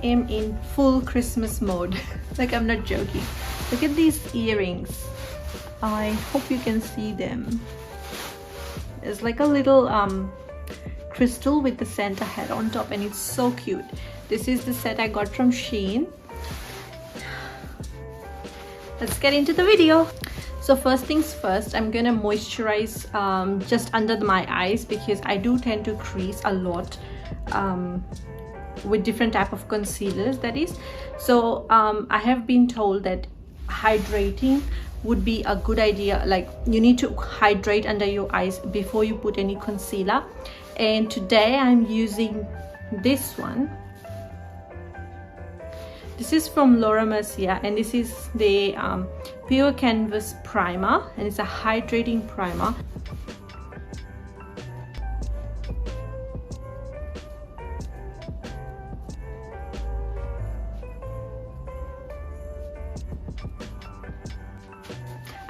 am in full Christmas mode. Like, I'm not joking. Look at these earrings. I hope you can see them. It's like a little crystal with the Santa hat on top, and it's so cute. This is the set I got from Shein. Let's get into the video. So first things first, I'm gonna moisturize just under my eyes, because I do tend to crease a lot with different type of concealers, that is. So I have been told that hydrating would be a good idea. Like, you need to hydrate under your eyes before you put any concealer. And today I'm using this one. This is from Laura Mercier, and this is the Pure Canvas Primer, and it's a hydrating primer.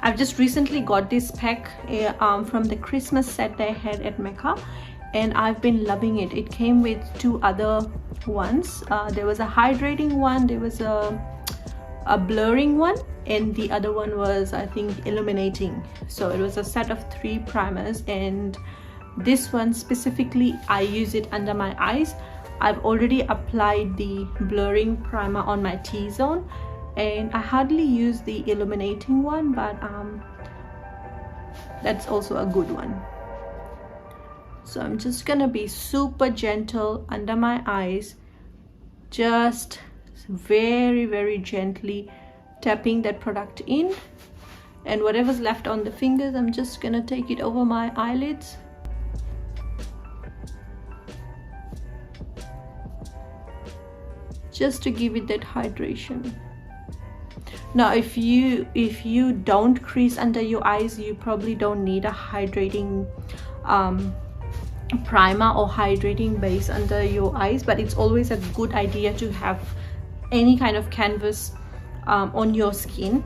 I've just recently got this pack from the Christmas set they had at Mecca, and I've been loving it. It came with two other ones. There was a hydrating one, there was a blurring one, and the other one was, I think, illuminating. So it was a set of 3 primers, and this one specifically I use it under my eyes. I've already applied the blurring primer on my T-zone, and I hardly use the illuminating one, but that's also a good one. So I'm just gonna be super gentle under my eyes, just very gently tapping that product in, and whatever's left on the fingers, I'm just gonna take it over my eyelids. Just to give it that hydration. Now if you don't crease under your eyes, you probably don't need a hydrating primer or hydrating base under your eyes, but it's always a good idea to have any kind of canvas on your skin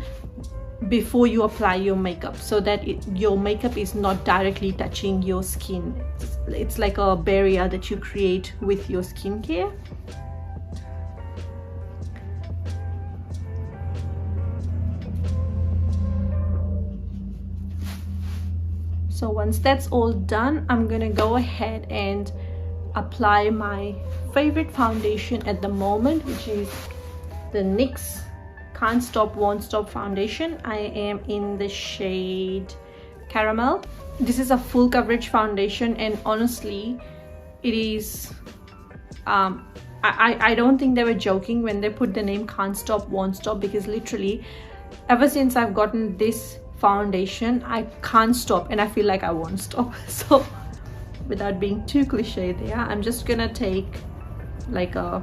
before you apply your makeup, so that your makeup is not directly touching your skin. It's like a barrier that you create with your skincare. So once that's all done, I'm gonna go ahead and apply my favorite foundation at the moment, which is the NYX Can't Stop Won't Stop foundation. I am in the shade Caramel. This is a full coverage foundation, and honestly, it is I don't think they were joking when they put the name Can't Stop Won't Stop, because literally ever since I've gotten this foundation, I can't stop, and I feel like I won't stop. So without being too cliche there, I'm just gonna take like a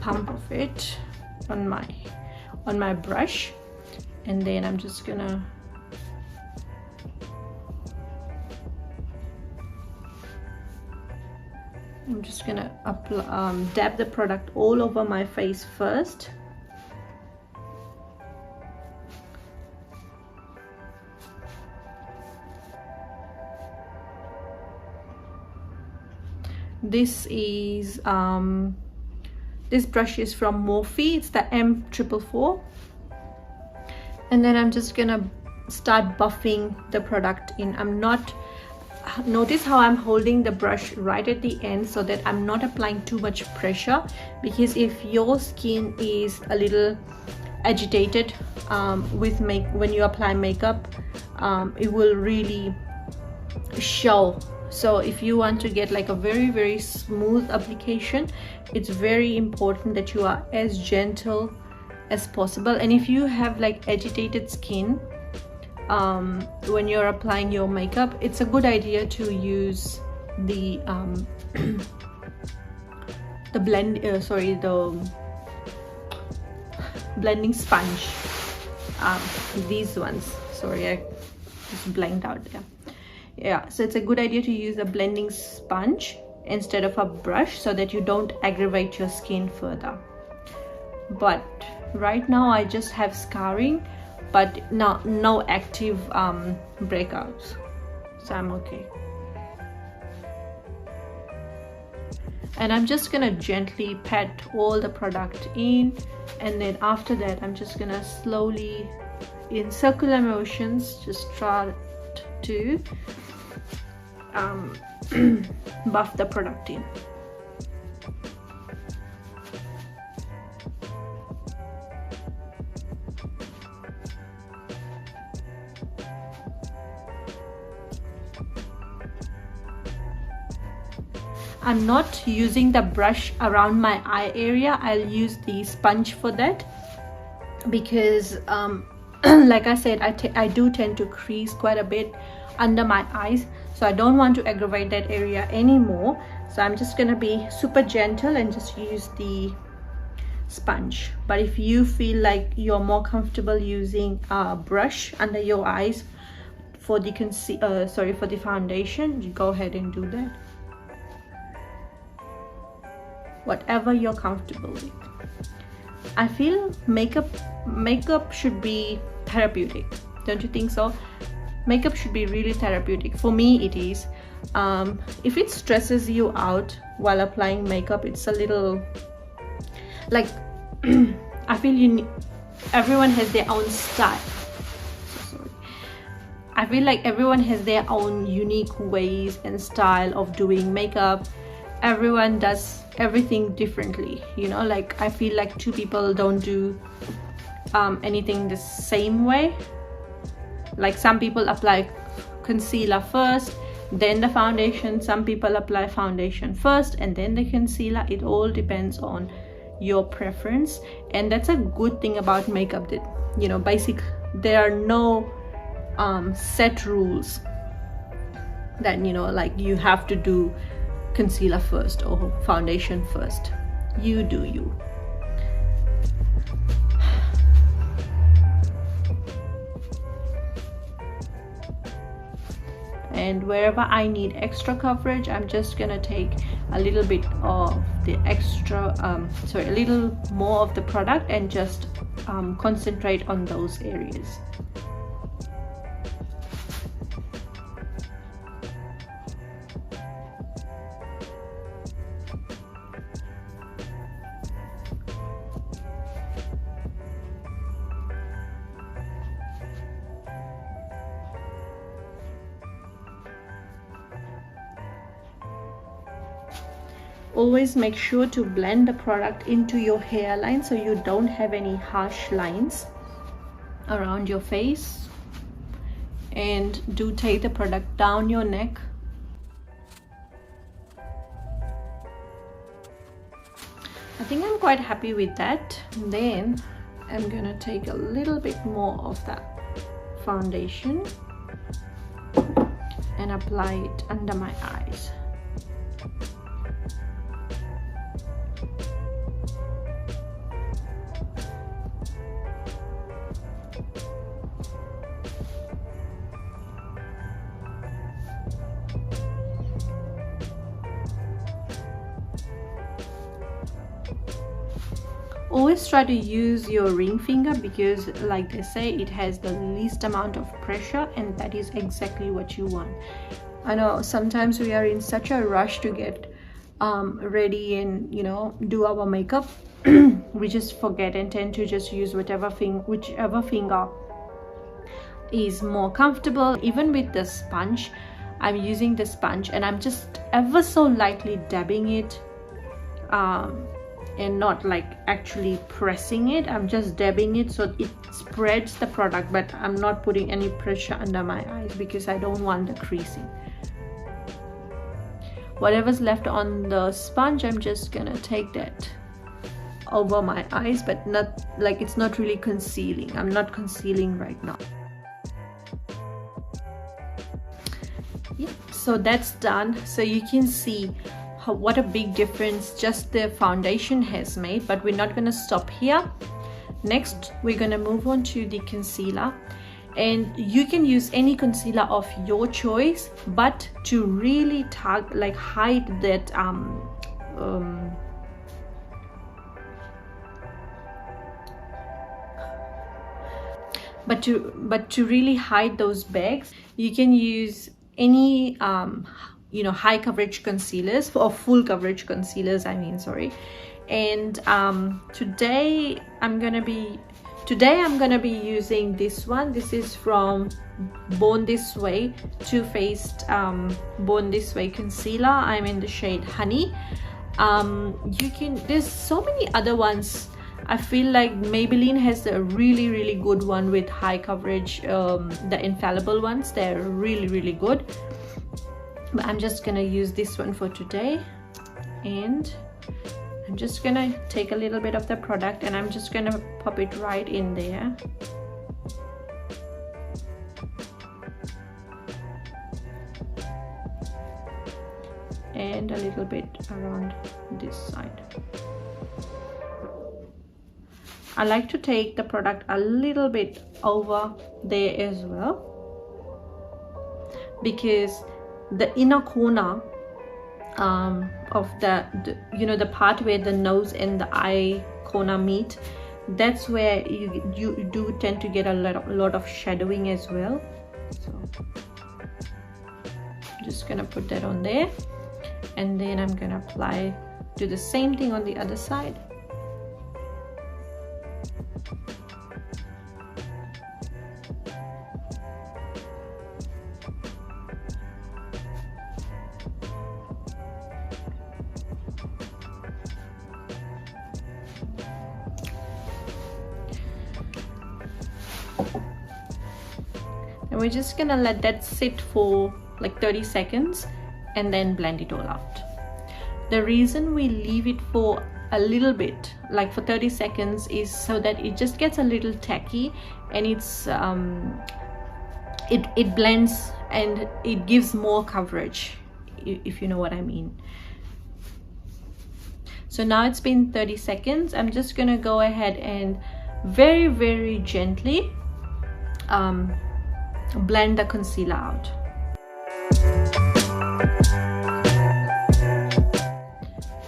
pump of it on my brush, and then I'm just gonna apply, dab the product all over my face first. This is this brush is from Morphe. It's the M444, and then I'm just gonna start buffing the product in. Notice how I'm holding the brush right at the end, so that I'm not applying too much pressure, because if your skin is a little agitated when you apply makeup, it will really show. So if you want to get like a very smooth application, it's very important that you are as gentle as possible. And if you have like agitated skin when you're applying your makeup, it's a good idea to use the the blending sponge, these ones. Sorry, I just blanked out there. Yeah, so it's a good idea to use a blending sponge instead of a brush, so that you don't aggravate your skin further. But right now I just have scarring, but no active breakouts, so I'm okay. and I'm just gonna gently pat all the product in, and then after that I'm just gonna slowly, in circular motions, just try to buff the product in. I'm not using the brush around my eye area. I'll use the sponge for that, because like I said, I do tend to crease quite a bit under my eyes, so I don't want to aggravate that area anymore. So I'm just gonna be super gentle and just use the sponge. But if you feel like you're more comfortable using a brush under your eyes for the for the foundation, you go ahead and do that. Whatever you're comfortable with. I feel makeup should be therapeutic, don't you think so? Makeup should be really therapeutic. For me it is. If it stresses you out while applying makeup, it's a little like I feel everyone has their own style. So sorry. I feel like everyone has their own unique ways and style of doing makeup. Everyone does everything differently, you know, like I feel like two people don't do anything the same way. Like some people apply concealer first, then the foundation. Some people apply foundation first and then the concealer. It all depends on your preference, and that's a good thing about makeup, that, you know, there are no set rules that, you know, like you have to do concealer first or foundation first. You do you. And wherever I need extra coverage, I'm just gonna take a little bit of the extra a little more of the product and just concentrate on those areas. Always make sure to blend the product into your hairline so you don't have any harsh lines around your face. And do take the product down your neck. I think I'm quite happy with that. Then I'm gonna take a little bit more of that foundation and apply it under my eyes. Always try to use your ring finger, because like they say, it has the least amount of pressure, and that is exactly what you want. I know sometimes we are in such a rush to get ready and, you know, do our makeup. We just forget and tend to just use whichever finger is more comfortable. Even with the sponge, I'm using the sponge and I'm just ever so lightly dabbing it, and not like actually pressing it. I'm just dabbing it so it spreads the product, but I'm not putting any pressure under my eyes because I don't want the creasing. Whatever's left on the sponge, I'm just gonna take that over my eyes, but not like, it's not really concealing. I'm not concealing right now. Yeah, so that's done. So you can see what a big difference just the foundation has made, but we're not going to stop here. Next, we're going to move on to the concealer, and you can use any concealer of your choice, but to really hide that but to really hide those bags, you can use any you know, high coverage concealers, or full coverage concealers I mean, sorry. And today I'm gonna be using this one. This is from Born This Way, Too Faced Born This Way concealer. I'm in the shade Honey. There's so many other ones. I feel like Maybelline has a really good one with high coverage, the infallible ones. They're really good, but I'm just gonna use this one for today. And I'm just gonna take a little bit of the product and I'm just gonna pop it right in there. And a little bit around this side. I like to take the product a little bit over there as well, because the inner corner of the you know, the part where the nose and the eye corner meet, that's where you do tend to get a lot of shadowing as well. So I'm just gonna put that on there, and then I'm gonna do the same thing on the other side. And we're just gonna let that sit for like 30 seconds and then blend it all out. The reason we leave it for a little bit, like for 30 seconds, is so that it just gets a little tacky, and it's it blends and it gives more coverage, if you know what I mean. So now it's been 30 seconds. I'm just gonna go ahead and very gently blend the concealer out.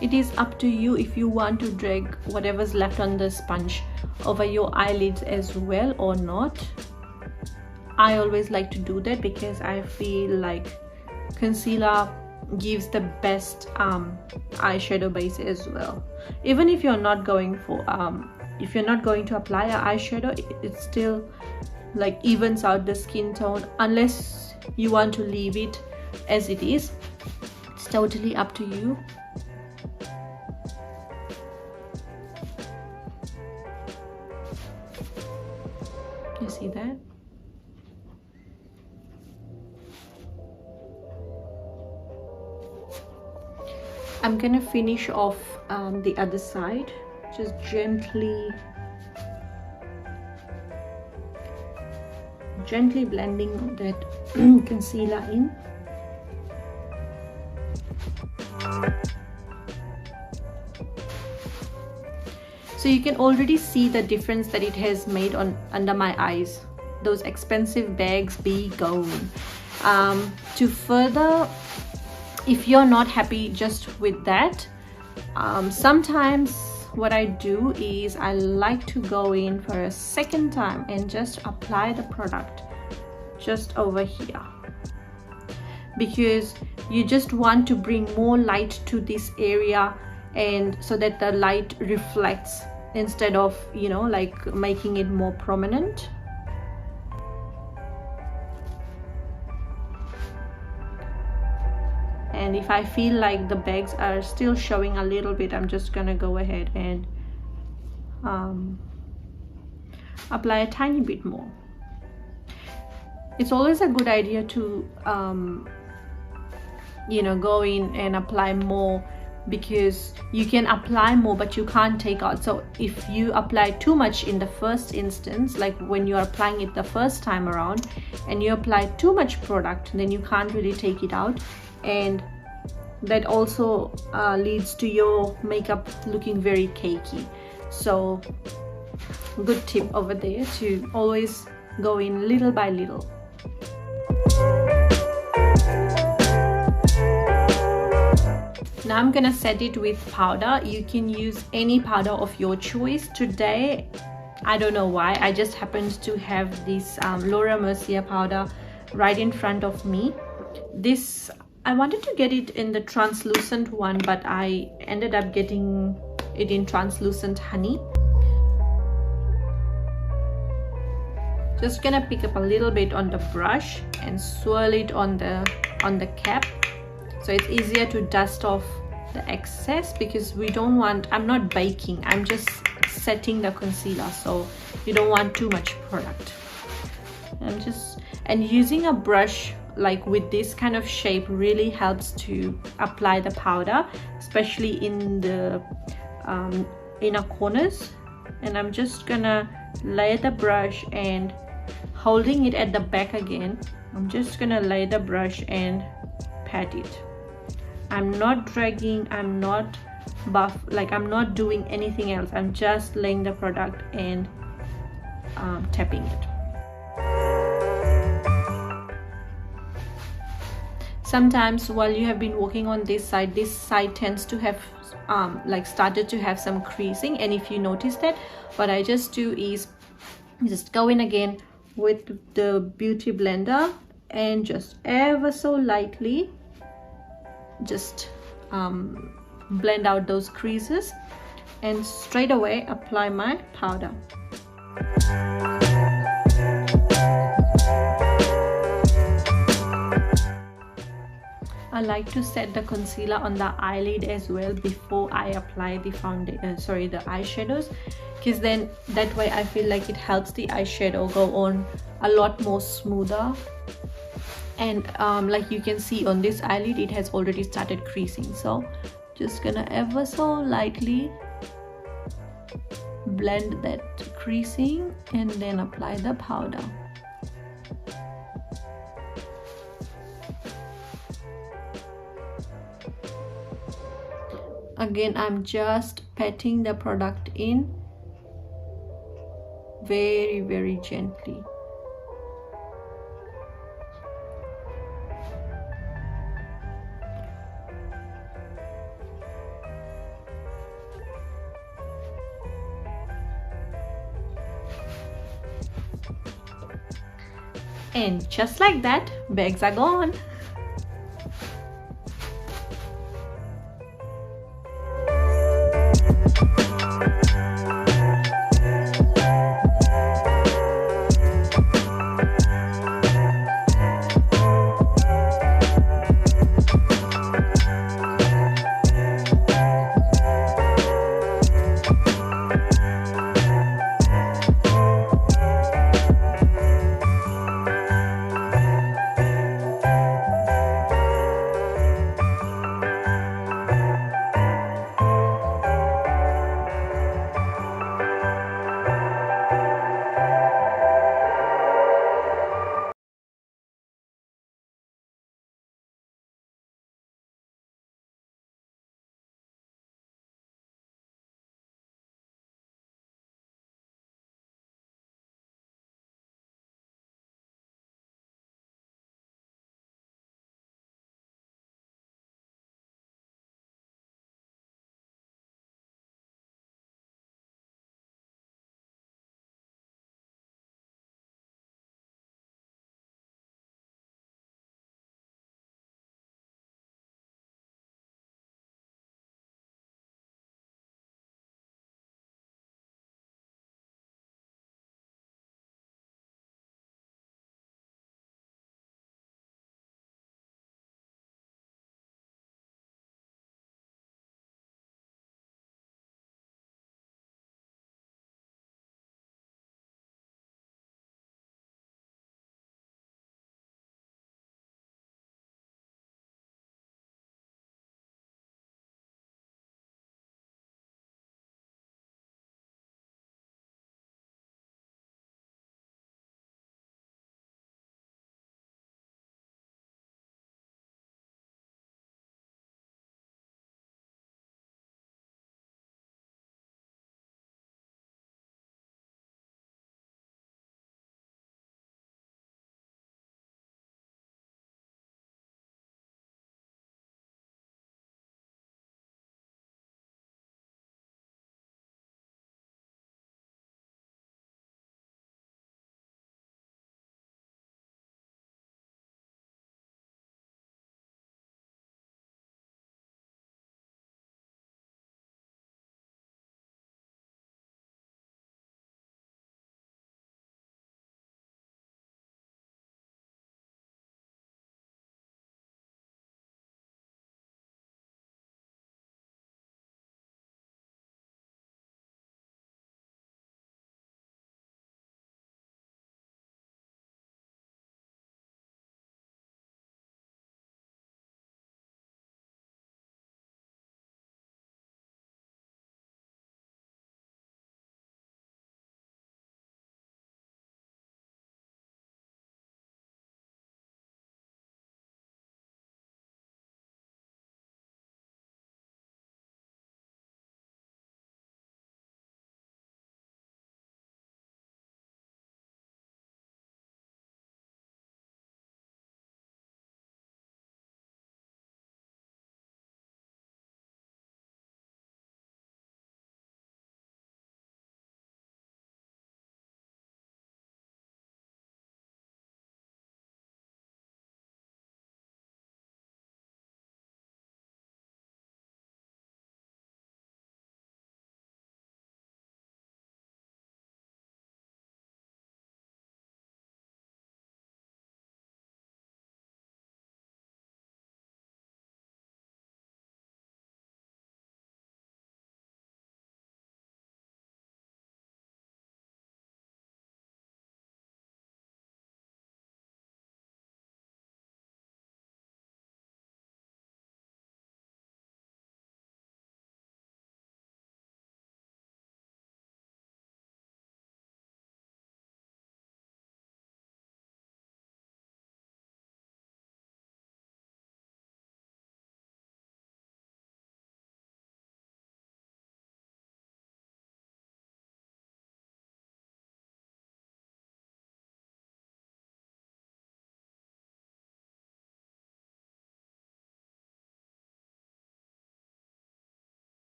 It is up to you if you want to drag whatever's left on the sponge over your eyelids as well or not. I always like to do that because I feel like concealer gives the best eyeshadow base as well. Even if you're not going for if you're not going to apply an eyeshadow, it still like evens out the skin tone, unless you want to leave it as it is. It's totally up to you. You see that? I'm gonna finish off the other side, just gently blending that concealer in. So you can already see the difference that it has made under my eyes. Those expensive bags be gone. To further, if you're not happy just with that, sometimes what I do is I like to go in for a second time and just apply the product just over here, because you just want to bring more light to this area, and so that the light reflects instead of, you know, like making it more prominent. And if I feel like the bags are still showing a little bit, I'm just gonna go ahead and apply a tiny bit more. It's always a good idea to you know, go in and apply more, because you can apply more but you can't take out. So if you apply too much in the first instance, like when you are applying it the first time around and you apply too much product, then you can't really take it out, and that also leads to your makeup looking very cakey. So good tip over there, to always go in little by little. Now I'm gonna set it with powder. You can use any powder of your choice. Today, I don't know why, I just happened to have this Laura Mercier powder right in front of me. This I wanted to get it in the translucent one, but I ended up getting it in translucent honey. Just gonna pick up a little bit on the brush and swirl it on the cap, so it's easier to dust off the excess, because we don't want, I'm not baking, I'm just setting the concealer, so you don't want too much product. And using a brush like with this kind of shape really helps to apply the powder, especially in the inner corners. And I'm just gonna lay the brush, and holding it at the back again, I'm just gonna lay the brush and pat it. I'm not dragging, I'm not I'm not doing anything else. I'm just laying the product and tapping it. Sometimes while you have been working on this side tends to have started to have some creasing, and if you notice that, what I just do is just go in again with the beauty blender and just ever so lightly just blend out those creases, and straight away apply my powder. I like to set the concealer on the eyelid as well before I apply the the eyeshadows, because then that way I feel like it helps the eyeshadow go on a lot more smoother. And like you can see on this eyelid, it has already started creasing, so just gonna ever so lightly blend that creasing and then apply the powder. Again, I'm just patting the product in very, very gently. And just like that, bags are gone.